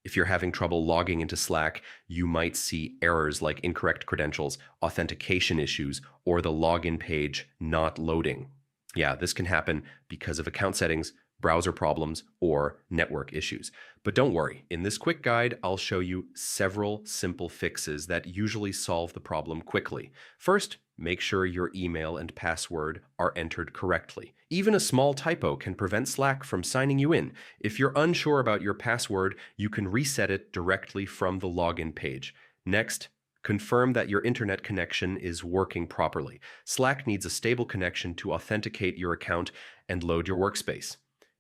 If you're having trouble logging into Slack, you might see errors like incorrect credentials, authentication issues, or the login page not loading. Yeah, this can happen because of account settings, browser problems, or network issues. But don't worry, in this quick guide, I'll show you several simple fixes that usually solve the problem quickly. First, make sure your email and password are entered correctly. Even a small typo can prevent Slack from signing you in. If you're unsure about your password, you can reset it directly from the login page. Next, confirm that your internet connection is working properly. Slack needs a stable connection to authenticate your account and load your workspace.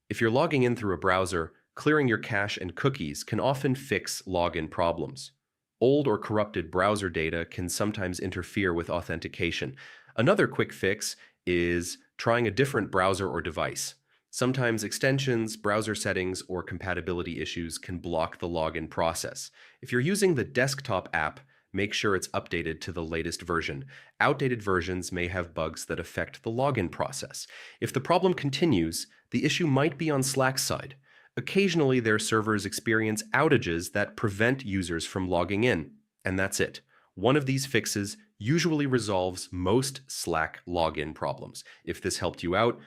If you're logging in through a browser, clearing your cache and cookies can often fix login problems. Old or corrupted browser data can sometimes interfere with authentication. Another quick fix is trying a different browser or device. Sometimes extensions, browser settings, or compatibility issues can block the login process. If you're using the desktop app, make sure it's updated to the latest version. Outdated versions may have bugs that affect the login process. If the problem continues, the issue might be on Slack's side. Occasionally, their servers experience outages that prevent users from logging in, and that's it. One of these fixes usually resolves most Slack login problems. If this helped you out,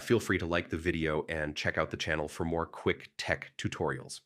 feel free to like the video and check out the channel for more quick tech tutorials.